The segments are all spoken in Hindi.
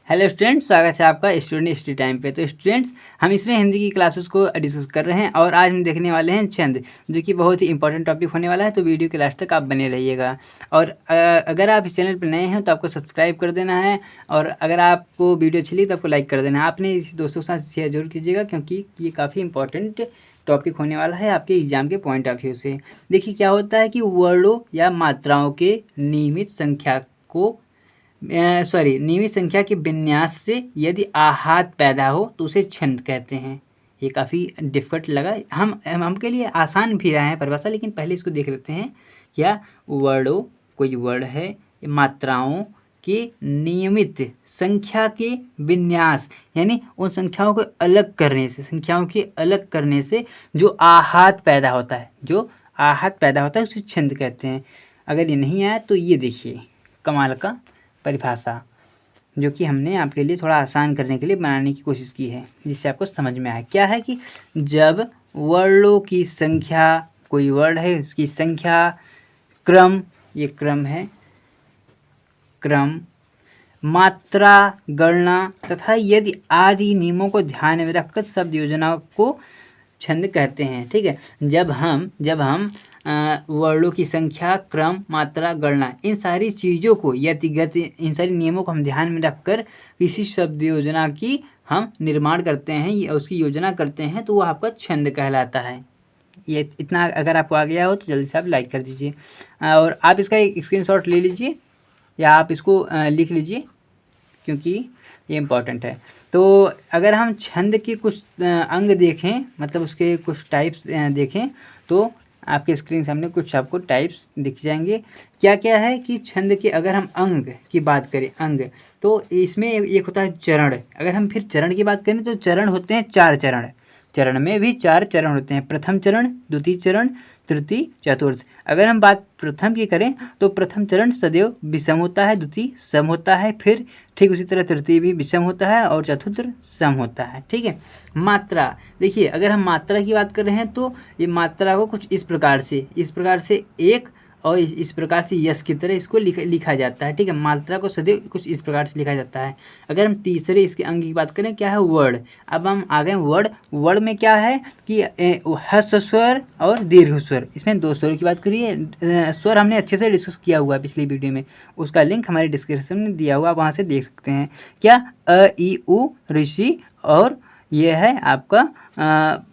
हेलो स्टूडेंट्स, स्वागत है आपका स्टूडेंट स्टडी टाइम पे। तो स्टूडेंट्स, हम इसमें हिंदी की क्लासेस को डिस्कस कर रहे हैं और आज हम देखने वाले हैं छंद, जो कि बहुत ही इंपॉर्टेंट टॉपिक होने वाला है। तो वीडियो के लास्ट तक आप बने रहिएगा। और अगर आप इस चैनल पर नए हैं तो आपको सब्सक्राइब कर देना है, और अगर आपको वीडियो अच्छी लगी तो आपको लाइक कर देना है। आपने इस दोस्तों के साथ शेयर जरूर कीजिएगा, क्योंकि ये काफ़ी इंपॉर्टेंट टॉपिक होने वाला है आपके एग्जाम के पॉइंट ऑफ व्यू से। देखिए क्या होता है कि वर्डों या मात्राओं के नियमित संख्या को नियमित संख्या के विन्यास से यदि आहत पैदा हो तो उसे छंद कहते हैं। ये काफ़ी डिफिकल्ट लगा, हमके लिए आसान भी रहा है परिभाषा, लेकिन पहले इसको देख लेते हैं। क्या वर्डों, कोई वर्ड है, मात्राओं के नियमित संख्या के विन्यास, यानी उन संख्याओं को अलग करने से, संख्याओं के अलग करने से जो आहत पैदा होता है, जो आहत पैदा होता है उसे छंद कहते हैं। अगर ये नहीं आया तो ये देखिए कमाल का परिभाषा, जो कि हमने आपके लिए थोड़ा आसान करने के लिए बनाने की कोशिश की है, जिससे आपको समझ में आए। क्या है कि जब वर्डों की संख्या, कोई वर्ड है उसकी संख्या, क्रम, ये क्रम है, क्रम, मात्रा, गणना तथा यदि आदि नियमों को ध्यान में रखकर शब्द योजना को छंद कहते हैं। ठीक है, जब हम वर्डों की संख्या, क्रम, मात्रा, गणना, इन सारी चीज़ों को यतिगत, इन सारी नियमों को हम ध्यान में रखकर किसी शब्द योजना की हम निर्माण करते हैं या उसकी योजना करते हैं, तो वो आपका छंद कहलाता है। ये इतना अगर आपको आ गया हो तो जल्दी से आप लाइक कर दीजिए, और आप इसका एक स्क्रीनशॉट ले लीजिए या आप इसको लिख लीजिए, क्योंकि ये इम्पॉर्टेंट है। तो अगर हम छंद के कुछ अंग देखें, मतलब उसके कुछ टाइप्स देखें, तो आपके स्क्रीन सामने कुछ आपको टाइप्स दिख जाएंगे। क्या क्या है कि छंद के, अगर हम अंग की बात करें, अंग, तो इसमें एक होता है चरण। अगर हम फिर चरण की बात करें तो चरण होते हैं 4 चरण। चरण में भी 4 चरण होते हैं, प्रथम चरण, द्वितीय चरण, तृतीय, चतुर्थ। अगर हम बात प्रथम की करें तो प्रथम चरण सदैव विषम होता है, द्वितीय सम होता है, फिर ठीक उसी तरह तृतीय भी विषम होता है और चतुर्थ सम होता है। ठीक है। मात्रा, देखिए अगर हम मात्रा की बात कर रहे हैं तो ये मात्रा को कुछ इस प्रकार से एक और इस प्रकार से यश की तरह इसको लिखा जाता है। ठीक है, मात्रा को सदैव कुछ इस प्रकार से लिखा जाता है। अगर हम तीसरे इसके अंग की बात करें, क्या है, वर्ड। अब हम आ गए वर्ड में क्या है कि ह्रस्व स्वर और दीर्घ स्वर, इसमें 2 स्वरों की बात करिए। स्वर हमने अच्छे से डिस्कस किया हुआ है पिछली वीडियो में, उसका लिंक हमारे डिस्क्रिप्शन में दिया हुआ, वहाँ से देख सकते हैं। क्या, अ, ई, उ, ऋषि, और ये है आपका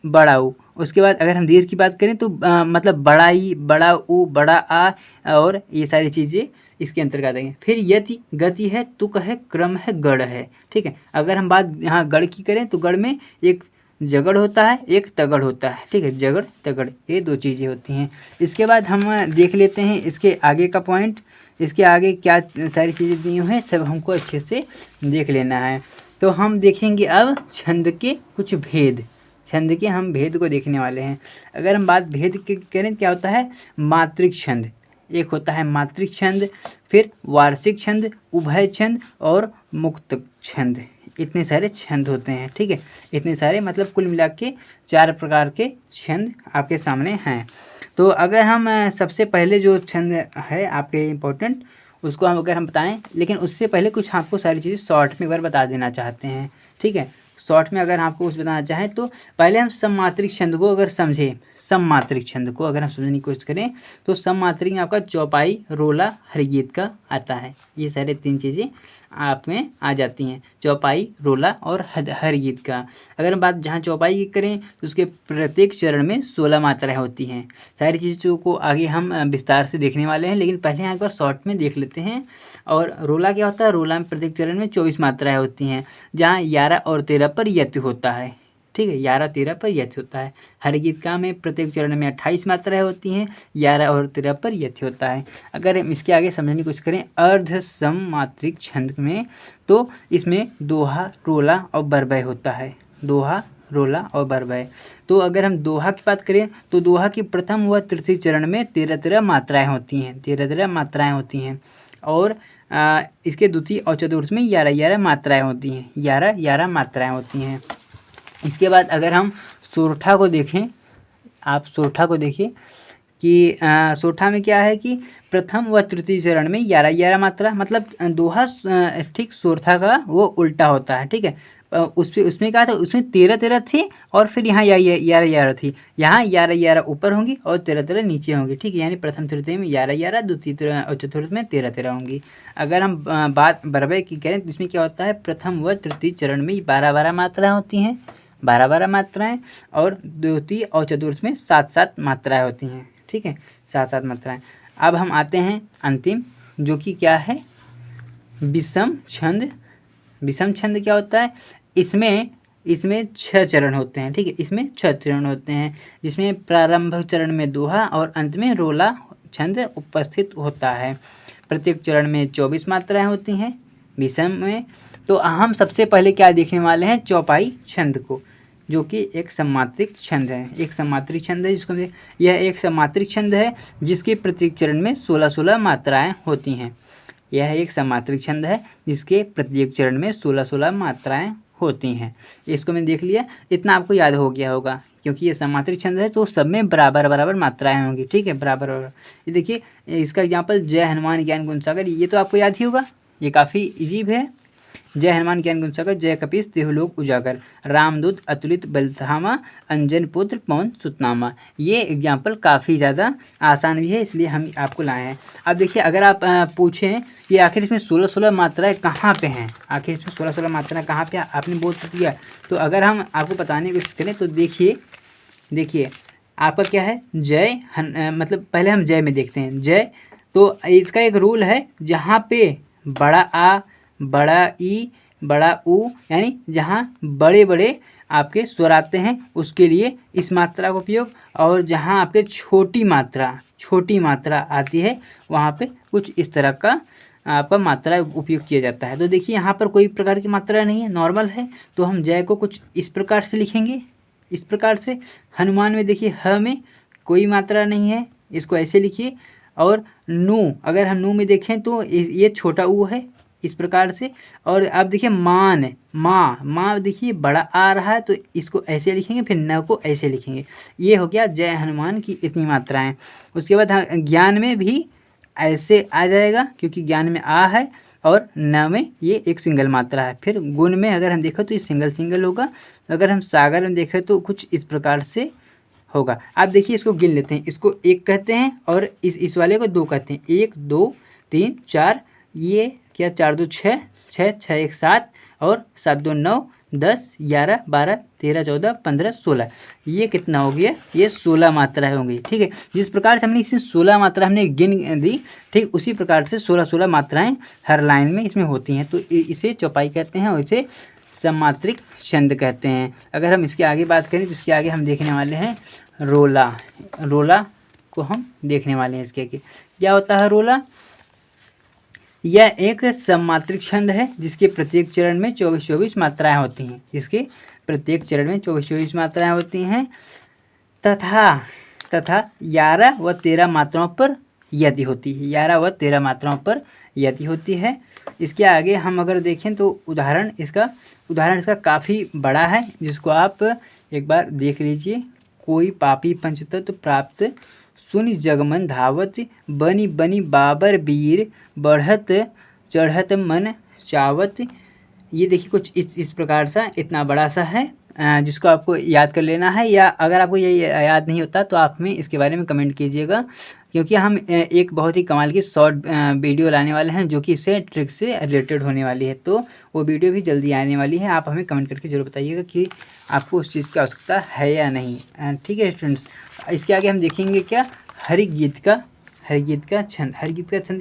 बड़ा ऊ। उसके बाद अगर हम दीर्घ की बात करें तो मतलब बड़ा ई, बड़ा ऊ, बड़ा आ, और ये सारी चीज़ें इसके अंतर्गत आएंगे। फिर यति, गति है, तुक है, क्रम है, गढ़ है। ठीक है, अगर हम बात यहाँ गढ़ की करें तो गढ़ में एक जगड़ होता है, एक तगड़ होता है। ठीक है, जगड़ तगड़, ये 2 चीज़ें होती हैं। इसके बाद हम देख लेते हैं इसके आगे का पॉइंट, इसके आगे क्या सारी चीज़ें दी हुई हैं, सब हमको अच्छे से देख लेना है। तो हम देखेंगे अब छंद के कुछ भेद, छंद के हम भेद को देखने वाले हैं। अगर हम बात भेद की करें, क्या होता है, मात्रिक छंद, एक होता है मात्रिक छंद, फिर वार्षिक छंद, उभय छंद और मुक्त छंद। इतने सारे छंद होते हैं। ठीक है, इतने सारे, मतलब कुल मिला के 4 प्रकार के छंद आपके सामने हैं। तो अगर हम सबसे पहले जो छंद है आपके इम्पोर्टेंट, उसको हम बताएं, लेकिन उससे पहले कुछ आपको सारी चीज़ें शॉर्ट में एक बार बता देना चाहते हैं। ठीक है, शॉर्ट में अगर आपको कुछ बताना चाहें तो पहले हम सममात्रिक छंद को अगर समझें, सममात्रिक छंद को अगर हम समझने की कोशिश करें तो सममात्रिक में आपका चौपाई, रोला, हरिगीत का आता है। ये सारे 3 चीज़ें आप में आ जाती हैं, चौपाई, रोला और हरिगीत का। अगर हम बात जहाँ चौपाई की करें तो उसके प्रत्येक चरण में 16 मात्राएँ होती हैं। सारी चीज़ों को आगे हम विस्तार से देखने वाले हैं, लेकिन पहले यहाँ एक बार शॉर्ट में देख लेते हैं। और रोला क्या होता है, रोला में प्रत्येक चरण में 24 मात्राएँ होती हैं, जहाँ 11 और 13 पर यति होता है। ठीक है, 11-13 पर यति होता है। हरिगीतिका में प्रत्येक चरण में 28 मात्राएँ होती हैं, 11 और 13 पर यति होता है। अगर हम इसके आगे समझने की कोशिश करें अर्ध सममात्रिक छंद में, तो इसमें दोहा, रोला और बरबय होता है, दोहा, रोला और बरबय। तो अगर हम दोहा की बात करें तो दोहा की प्रथम व तृतीय चरण में 13-13 मात्राएँ होती हैं, 13-13 मात्राएँ होती हैं, और इसके द्वितीय और चतुर्थ में 11-11 मात्राएँ होती हैं, 11-11 मात्राएँ होती हैं। इसके बाद अगर हम सोरठा को देखें, आप सोरठा को देखिए कि सोरठा में क्या है कि प्रथम व तृतीय चरण में 11 मात्रा, मतलब दोहा ठीक सोरठा का वो उल्टा होता है, ठीक है। उसमें क्या था, उसमें 13 थी और फिर यहाँ 11 थी। यहाँ 11 ऊपर होंगी और 13 नीचे होंगी, ठीक है। यानी प्रथम तृतीय में 11, द्वितीय और चतुर्थ में 13 होंगी। अगर हम बात बराबर की करें तो इसमें क्या होता है, प्रथम व तृतीय चरण में 12 मात्राएं होती हैं, 12 मात्राएं, और द्वितीय और चतुर्थ में 7 मात्राएं होती हैं, ठीक है, 7 मात्राएं। अब हम आते हैं अंतिम, जो कि क्या है, विषम छंद। विषम छंद क्या होता है, इसमें 6 चरण होते हैं, ठीक है। इसमें 6 चरण होते हैं, जिसमें प्रारंभ चरण में दोहा और अंत में रोला छंद उपस्थित होता है। प्रत्येक चरण में 24 मात्राएं होती हैं विषम में। तो हम सबसे पहले क्या देखने वाले हैं, चौपाई छंद को, जो कि एक सम्मात्रिक छंद है। एक सम्मात्रिक छंद है जिसको यह एक सम्मात्रिक छंद है जिसके प्रत्येक चरण में 16 मात्राएं होती हैं। यह एक सम्मात्रिक छंद है जिसके प्रत्येक चरण में 16 मात्राएं होती हैं। इसको मैंने देख लिया, इतना आपको याद हो गया होगा, क्योंकि ये सम्मात्रिक छंद है तो सब में बराबर मात्राएं होंगी, ठीक है, बराबर। ये देखिए, इसका एग्जाम्पल जय हनुमान ज्ञान गुण सागर, ये तो आपको याद ही होगा, ये काफ़ी इजी है। जय हनुमान ज्ञान गुण सागर, जय कपीस देहलोक उजागर, रामदूत अतुलित बलधामा, अंजन पुत्र पवन सुतनामा। ये एग्जाम्पल काफ़ी ज़्यादा आसान भी है, इसलिए हम आपको लाए हैं। अब देखिए, अगर आप पूछें कि आखिर इसमें 16 मात्राएं कहाँ पे हैं, आखिर इसमें 16 मात्राएं कहाँ पे आपने बोल दिया, तो अगर हम आपको बताने की कोशिश करें तो देखिए आपका क्या है, जय मतलब पहले हम जय में देखते हैं। जय, तो इसका एक रूल है, जहाँ पे बड़ा आ, बड़ा ई, बड़ा ऊ, यानी जहाँ बड़े आपके स्वर आते हैं उसके लिए इस मात्रा का उपयोग, और जहाँ आपके छोटी मात्रा आती है वहाँ पे कुछ इस तरह का आपका मात्रा उपयोग किया जाता है। तो देखिए, यहाँ पर कोई प्रकार की मात्रा नहीं है, नॉर्मल है, तो हम जय को कुछ इस प्रकार से लिखेंगे, इस प्रकार से। हनुमान में देखिए, ह में कोई मात्रा नहीं है, इसको ऐसे लिखिए। और नू, अगर हम नू में देखें तो ये छोटा ऊ है, इस प्रकार से। और आप देखिए माँ देखिए बड़ा आ रहा है, तो इसको ऐसे लिखेंगे, फिर न को ऐसे लिखेंगे। ये हो गया जय हनुमान की इतनी मात्राएं। उसके बाद ज्ञान में भी ऐसे आ जाएगा, क्योंकि ज्ञान में आ है और न में ये एक सिंगल मात्रा है। फिर गुण में अगर हम देखें तो ये सिंगल होगा। अगर हम सागर में देखें तो कुछ इस प्रकार से होगा। आप देखिए, इसको गिन लेते हैं, इसको 1 कहते हैं और इस वाले को 2 कहते हैं। 1 2 3 4, ये क्या, 4 2 6, 6 6 1 7, और 7 2 9 10 11 12 13 14 15 16, ये कितना हो गया, ये 16 मात्राएं होंगी, ठीक है। जिस प्रकार से हमने इसमें 16 मात्रा हमने गिन दी, ठीक उसी प्रकार से 16 मात्राएं हर लाइन में इसमें होती हैं। तो इसे चौपाई कहते हैं और इसे सम्मात्रिक छंद कहते हैं। अगर हम इसके आगे बात करें तो इसके आगे हम देखने वाले हैं रोला को हम देखने वाले हैं। इसके आगे क्या होता है, रोला। यह एक सम्मात्रिक छंद है जिसके प्रत्येक चरण में 24 मात्राएं होती हैं, जिसके प्रत्येक चरण में 24 मात्राएं होती हैं, तथा 11 व 13 मात्राओं पर यति होती है, 11 व 13 मात्राओं पर यति होती है। इसके आगे हम अगर देखें तो उदाहरण इसका काफ़ी बड़ा है, जिसको आप एक बार देख लीजिए। कोई पापी पंचतत्व प्राप्त, सुनि जगमन धावत, बनी बाबर वीर, बढ़त चढ़त मन चावत। ये देखिए, कुछ इस प्रकार सा इतना बड़ा सा है, जिसको आपको याद कर लेना है, या अगर आपको ये याद नहीं होता तो आप हमें इसके बारे में कमेंट कीजिएगा, क्योंकि हम एक बहुत ही कमाल की शॉर्ट वीडियो लाने वाले हैं जो कि इससे ट्रिक से रिलेटेड होने वाली है। तो वो वीडियो भी जल्दी आने वाली है, आप हमें कमेंट करके जरूर बताइएगा कि आपको उस चीज़ की आवश्यकता है या नहीं, ठीक है स्टूडेंट्स। इसके आगे हम देखेंगे क्या, हरिगीत का छंद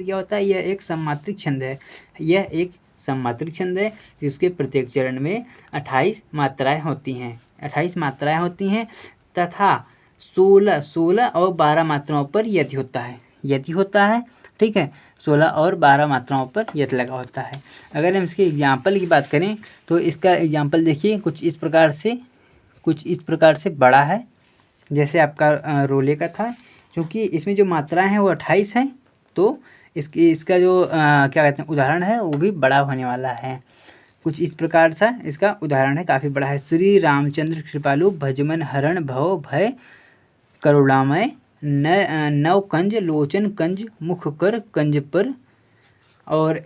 क्या होता है। यह एक सम्मात्रिक छंद है, यह एक सम्मात्रिक छंद है जिसके प्रत्येक चरण में 28 मात्राएं होती हैं, 28 मात्राएं होती हैं, तथा 16 और 12 मात्राओं पर यति होता है, ठीक है। 16 और 12 मात्राओं पर यति लगा होता है। अगर हम इसके एग्जाम्पल की बात करें तो इसका एग्जाम्पल देखिए, कुछ इस प्रकार से बड़ा है, जैसे आपका रोले का था, क्योंकि इसमें जो मात्राएं हैं वो 28 हैं, तो इसका जो क्या कहते हैं उदाहरण है वो भी बड़ा होने वाला है। कुछ इस प्रकार सा इसका उदाहरण है, काफ़ी बड़ा है। श्री रामचंद्र कृपालु भजमन हरण भव भय करुणामय नव कंज लोचन कंज मुख कर कंज पर। और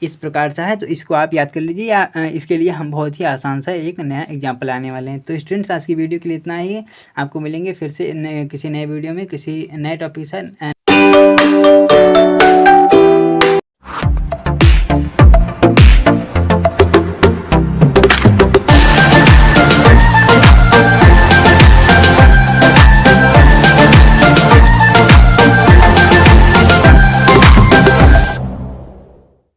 इस प्रकार सा है, तो इसको आप याद कर लीजिए, या इसके लिए हम बहुत ही आसान सा एक नया एग्जाम्पल आने वाले हैं। तो स्टूडेंट्स आज की वीडियो के लिए इतना ही है। आपको मिलेंगे फिर से किसी नए वीडियो में किसी नए टॉपिक से।